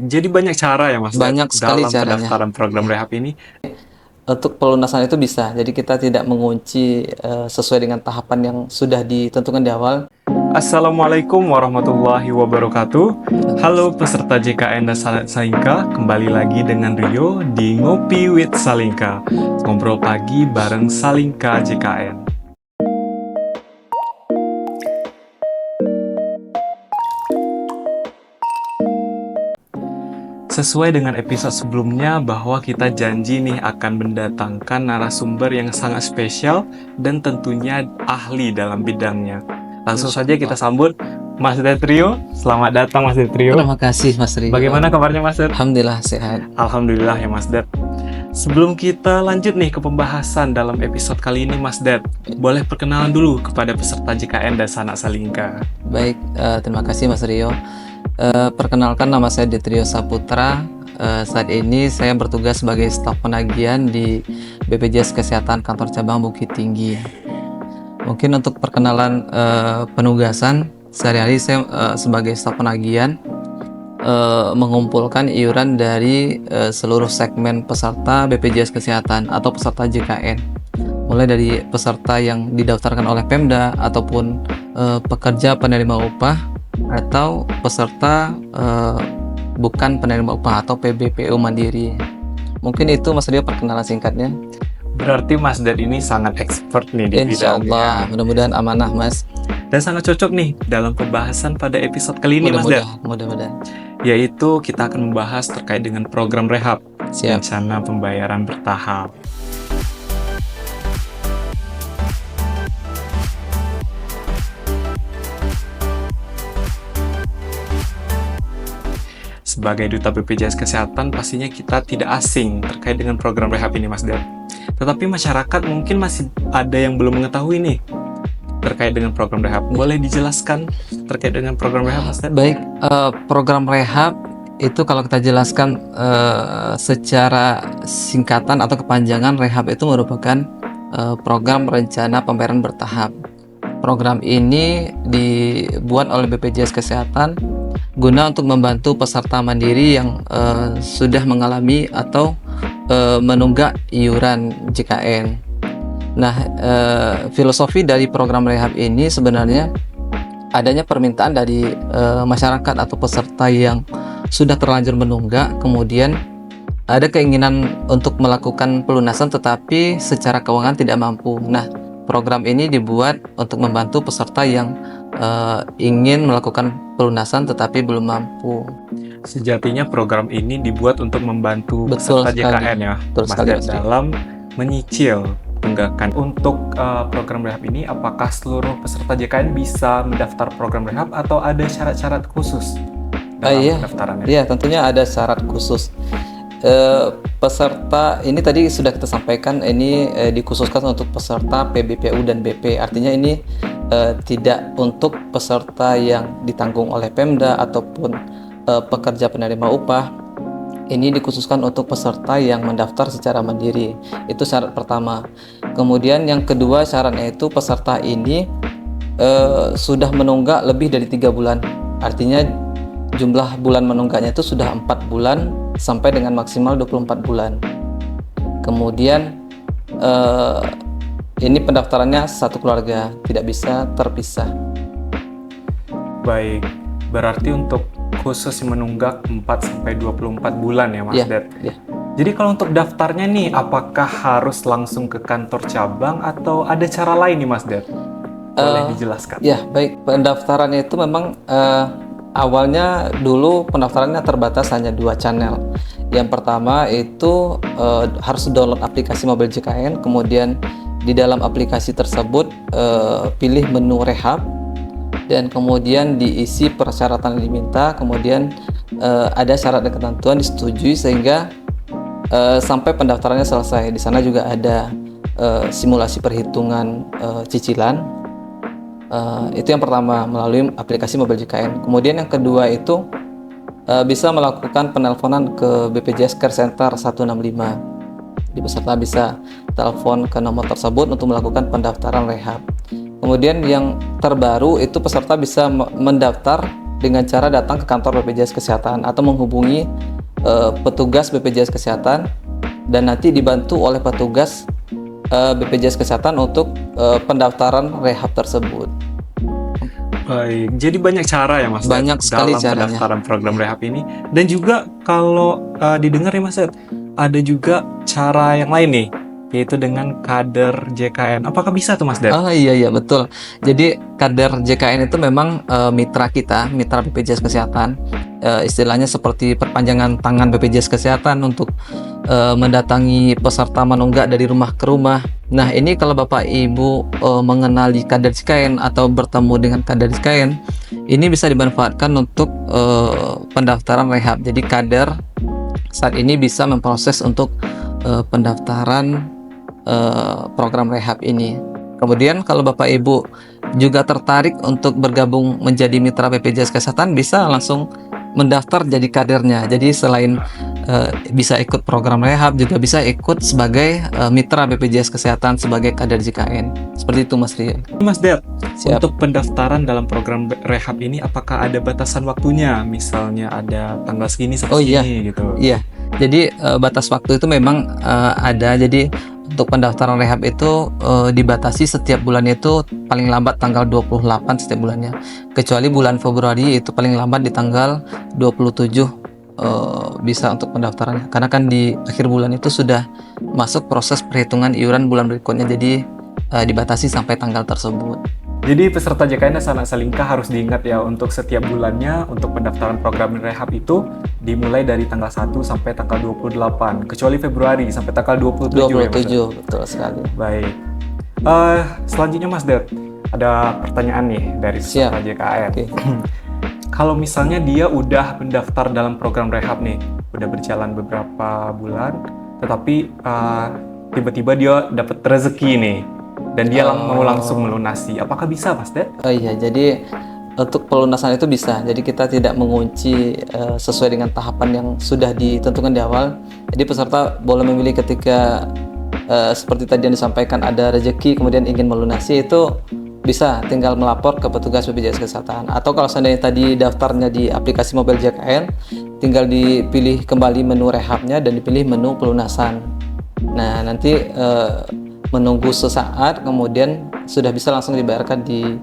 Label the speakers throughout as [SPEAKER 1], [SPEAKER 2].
[SPEAKER 1] Jadi banyak cara ya Mas
[SPEAKER 2] Banyak sekali
[SPEAKER 1] dalam
[SPEAKER 2] caranya.
[SPEAKER 1] pendaftaran program rehab ini.
[SPEAKER 2] Untuk pelunasan itu bisa, jadi kita tidak mengunci sesuai dengan tahapan yang sudah ditentukan di awal.
[SPEAKER 1] Assalamualaikum warahmatullahi wabarakatuh. Halo peserta JKN dan Salingka, kembali lagi dengan Rio di Ngopi with Salingka. Ngobrol pagi bareng Salingka JKN. Sesuai dengan episode sebelumnya bahwa kita janji nih akan mendatangkan narasumber yang sangat spesial dan tentunya ahli dalam bidangnya. Langsung saja kita sambut Mas Detrio. Selamat datang Mas Detrio.
[SPEAKER 2] Terima kasih Mas Rio.
[SPEAKER 1] Bagaimana kabarnya Mas Det?
[SPEAKER 2] Alhamdulillah sehat.
[SPEAKER 1] Alhamdulillah ya Mas Det. Sebelum kita lanjut nih ke pembahasan dalam episode kali ini Mas Det, boleh perkenalan dulu kepada peserta JKN dan Sanak Salingka.
[SPEAKER 2] Baik, terima kasih Mas Rio. Perkenalkan, nama saya Detrio Saputra. Saat ini saya bertugas sebagai staf penagihan di BPJS Kesehatan Kantor Cabang Bukit Tinggi. Mungkin untuk perkenalan penugasan, sehari-hari saya sebagai staf penagihan mengumpulkan iuran dari seluruh segmen peserta BPJS Kesehatan atau peserta JKN, mulai dari peserta yang didaftarkan oleh Pemda ataupun pekerja penerima upah atau peserta bukan penerima upah atau PBPU mandiri. Mungkin itu Mas Rio perkenalan singkatnya.
[SPEAKER 1] Berarti Mas Det ini sangat expert nih di
[SPEAKER 2] Insya
[SPEAKER 1] bidangnya.
[SPEAKER 2] Allah, mudah-mudahan amanah Mas.
[SPEAKER 1] Dan sangat cocok nih dalam pembahasan pada episode kali ini Mas Det.
[SPEAKER 2] Mudah-mudahan.
[SPEAKER 1] Yaitu kita akan membahas terkait dengan program rehab,
[SPEAKER 2] Siap.
[SPEAKER 1] rencana pembayaran bertahap. Sebagai duta BPJS Kesehatan, pastinya kita tidak asing terkait dengan program rehab ini, Mas Det. Tetapi masyarakat mungkin masih ada yang belum mengetahui nih terkait dengan program rehab. Boleh dijelaskan terkait dengan program rehab, Mas Det?
[SPEAKER 2] Baik, program rehab itu kalau kita jelaskan secara singkatan atau kepanjangan, rehab itu merupakan program rencana pembayaran bertahap. Program ini dibuat oleh BPJS Kesehatan guna untuk membantu peserta mandiri yang sudah mengalami atau menunggak iuran JKN. Nah, filosofi dari program rehab ini sebenarnya adanya permintaan dari masyarakat atau peserta yang sudah terlanjur menunggak, kemudian ada keinginan untuk melakukan pelunasan tetapi secara keuangan tidak mampu. Nah, program ini dibuat untuk membantu peserta yang ingin melakukan pelunasan tetapi belum mampu.
[SPEAKER 1] Sejatinya program ini dibuat untuk membantu peserta JKN ya, Mas Det, dalam menyicil tunggakan. Untuk program rehab ini, apakah seluruh peserta JKN bisa mendaftar program rehab atau ada syarat-syarat khusus dalam pendaftarannya?
[SPEAKER 2] Iya, tentunya ada syarat khusus. Peserta ini tadi sudah kita sampaikan, ini dikhususkan untuk peserta PBPU dan BP. Artinya ini tidak untuk peserta yang ditanggung oleh Pemda ataupun pekerja penerima upah. Ini dikhususkan untuk peserta yang mendaftar secara mandiri. Itu syarat pertama. Kemudian yang kedua syaratnya itu peserta ini sudah menunggak lebih dari 3 bulan. Artinya jumlah bulan menunggaknya itu sudah 4 bulan sampai dengan maksimal 24 bulan. Kemudian ini pendaftarannya satu keluarga, tidak bisa terpisah.
[SPEAKER 1] Baik, berarti untuk khusus yang menunggak 4-24 bulan ya Mas Det?
[SPEAKER 2] Ya.
[SPEAKER 1] Jadi kalau untuk daftarnya nih, apakah harus langsung ke kantor cabang atau ada cara lain nih Mas Det? Boleh dijelaskan?
[SPEAKER 2] Ya, baik. Pendaftarannya itu memang awalnya dulu pendaftarannya terbatas hanya 2 channel. Yang pertama itu harus download aplikasi Mobil JKN, kemudian di dalam aplikasi tersebut pilih menu rehab dan kemudian diisi persyaratan yang diminta, kemudian ada syarat dan ketentuan disetujui sehingga sampai pendaftarannya selesai. Di sana juga ada simulasi perhitungan cicilan. Itu yang pertama melalui aplikasi Mobil JKN. Kemudian yang kedua itu bisa melakukan penelponan ke BPJS Care Center 165. Di peserta bisa telepon ke nomor tersebut untuk melakukan pendaftaran rehab. Kemudian yang terbaru itu peserta bisa mendaftar dengan cara datang ke kantor BPJS Kesehatan atau menghubungi petugas BPJS Kesehatan dan nanti dibantu oleh petugas BPJS Kesehatan untuk pendaftaran rehab tersebut.
[SPEAKER 1] Baik, jadi banyak cara ya Mas
[SPEAKER 2] Banyak sekali
[SPEAKER 1] dalam
[SPEAKER 2] caranya.
[SPEAKER 1] pendaftaran program rehab ini. Dan juga kalau didengar ya Mas Ded, ada juga cara yang lain nih, yaitu dengan kader JKN. Apakah bisa tuh Mas Ded?
[SPEAKER 2] Oh iya betul. Jadi kader JKN itu memang mitra kita, mitra BPJS Kesehatan. Istilahnya seperti perpanjangan tangan BPJS Kesehatan untuk mendatangi peserta menunggak dari rumah ke rumah. Nah ini kalau Bapak Ibu mengenali kader JKN atau bertemu dengan kader JKN, ini bisa dimanfaatkan untuk pendaftaran rehab. Jadi kader saat ini bisa memproses untuk pendaftaran program rehab ini. Kemudian kalau Bapak Ibu juga tertarik untuk bergabung menjadi mitra BPJS Kesehatan, bisa langsung mendaftar jadi kadernya. Jadi selain bisa ikut program rehab, juga bisa ikut sebagai mitra BPJS Kesehatan sebagai kader JKN. Seperti itu Mas Rio.
[SPEAKER 1] Mas Ded,
[SPEAKER 2] Siap.
[SPEAKER 1] untuk pendaftaran dalam program rehab ini apakah ada batasan waktunya? Misalnya ada tanggal segini sampai segini gitu.
[SPEAKER 2] Iya. Jadi batas waktu itu memang ada. Jadi untuk pendaftaran rehab itu dibatasi setiap bulannya itu paling lambat tanggal 28 setiap bulannya. Kecuali bulan Februari itu paling lambat di tanggal 27 bisa untuk pendaftarannya. Karena kan di akhir bulan itu sudah masuk proses perhitungan iuran bulan berikutnya. Jadi dibatasi sampai tanggal tersebut.
[SPEAKER 1] Jadi peserta JKN Anak Salingka harus diingat ya, untuk setiap bulannya untuk pendaftaran program rehab itu dimulai dari tanggal 1 sampai tanggal 28, kecuali Februari sampai tanggal 27 ya Mas Ded?
[SPEAKER 2] Betul sekali.
[SPEAKER 1] Baik. Selanjutnya Mas Ded, ada pertanyaan nih dari peserta JKN.
[SPEAKER 2] Oke.
[SPEAKER 1] Kalau misalnya dia udah mendaftar dalam program rehab nih, udah berjalan beberapa bulan, tetapi tiba-tiba dia dapat rezeki nih, dan dia mau langsung melunasi. Apakah bisa Mas Ded?
[SPEAKER 2] Oh iya, jadi untuk pelunasan itu bisa. Jadi kita tidak mengunci sesuai dengan tahapan yang sudah ditentukan di awal. Jadi peserta boleh memilih ketika seperti tadi yang disampaikan ada rezeki kemudian ingin melunasi, itu bisa tinggal melapor ke petugas BPJS Kesehatan. Atau kalau seandainya tadi daftarnya di aplikasi mobile JKN, tinggal dipilih kembali menu rehabnya dan dipilih menu pelunasan. Nah nanti menunggu sesaat kemudian sudah bisa langsung dibayarkan di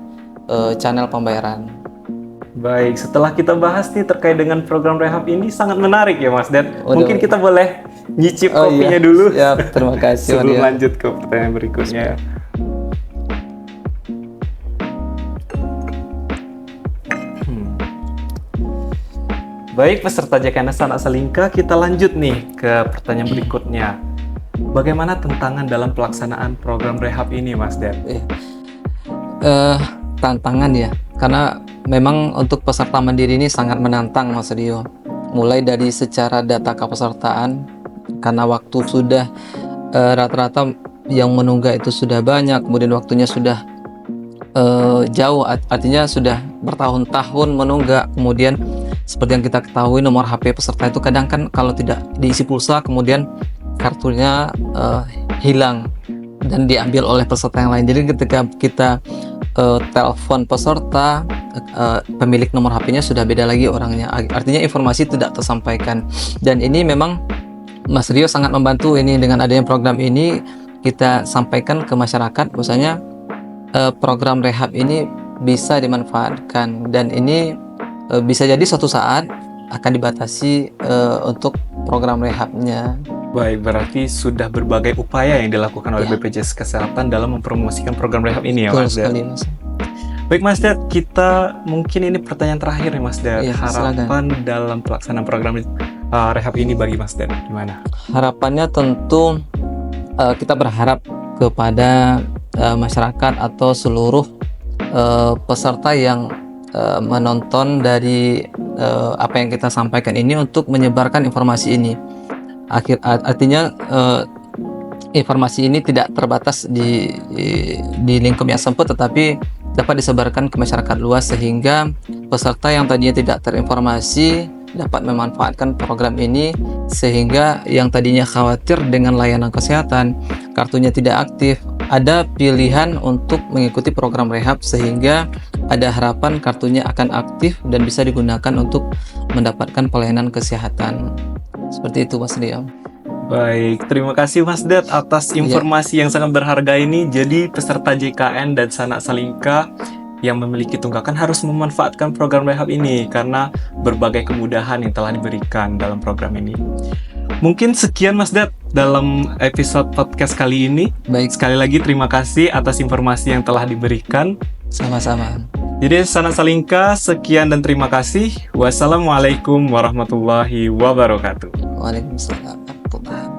[SPEAKER 2] channel pembayaran.
[SPEAKER 1] Baik, setelah kita bahas nih terkait dengan program rehab ini, sangat menarik ya Mas Ded. Mungkin kita boleh nyicip kopinya dulu.
[SPEAKER 2] Siap, terima kasih.
[SPEAKER 1] Sebelum lanjut ke pertanyaan berikutnya. Baik, peserta JKN Anak Salingka, kita lanjut nih ke pertanyaan berikutnya. Bagaimana tantangan dalam pelaksanaan program rehab ini, Mas Ded?
[SPEAKER 2] Tantangan ya, karena memang untuk peserta mandiri ini sangat menantang Mas Rio. Mulai dari secara data kepesertaan, karena waktu sudah rata-rata yang menunggak itu sudah banyak, kemudian waktunya sudah jauh, artinya sudah bertahun-tahun menunggak. Kemudian seperti yang kita ketahui, nomor HP peserta itu kadang kan kalau tidak diisi pulsa kemudian kartunya hilang dan diambil oleh peserta yang lain. Jadi ketika kita telepon peserta, pemilik nomor HP-nya sudah beda lagi orangnya, artinya informasi tidak tersampaikan. Dan ini memang Mas Rio sangat membantu ini, dengan adanya program ini kita sampaikan ke masyarakat bahwasanya program rehab ini bisa dimanfaatkan, dan ini bisa jadi suatu saat akan dibatasi untuk program rehabnya.
[SPEAKER 1] Baik, berarti sudah berbagai upaya yang dilakukan oleh BPJS Kesehatan dalam mempromosikan program rehab ini ya, Mas Ded.
[SPEAKER 2] Mas.
[SPEAKER 1] Baik Mas Ded, kita mungkin ini pertanyaan terakhir nih Mas Ded. Harapan dalam pelaksanaan program rehab ini bagi Mas Ded gimana?
[SPEAKER 2] Harapannya tentu kita berharap kepada masyarakat atau seluruh peserta yang menonton dari apa yang kita sampaikan ini untuk menyebarkan informasi ini. Artinya informasi ini tidak terbatas di lingkup yang sempit, tetapi dapat disebarkan ke masyarakat luas sehingga peserta yang tadinya tidak terinformasi dapat memanfaatkan program ini, sehingga yang tadinya khawatir dengan layanan kesehatan, kartunya tidak aktif, ada pilihan untuk mengikuti program rehab sehingga ada harapan kartunya akan aktif dan bisa digunakan untuk mendapatkan pelayanan kesehatan. Seperti itu Mas Liam.
[SPEAKER 1] Baik, terima kasih Mas Ded atas informasi yang sangat berharga ini. Jadi peserta JKN dan Sanak Salingka yang memiliki tunggakan harus memanfaatkan program rehab ini karena berbagai kemudahan yang telah diberikan dalam program ini. Mungkin sekian Mas Ded dalam episode podcast kali ini.
[SPEAKER 2] Baik,
[SPEAKER 1] sekali lagi terima kasih atas informasi yang telah diberikan.
[SPEAKER 2] Sama-sama.
[SPEAKER 1] Jadi Sanak Salingka, sekian dan terima kasih. Wassalamualaikum warahmatullahi wabarakatuh.
[SPEAKER 2] Waalaikumsalam warahmatullahi wabarakatuh.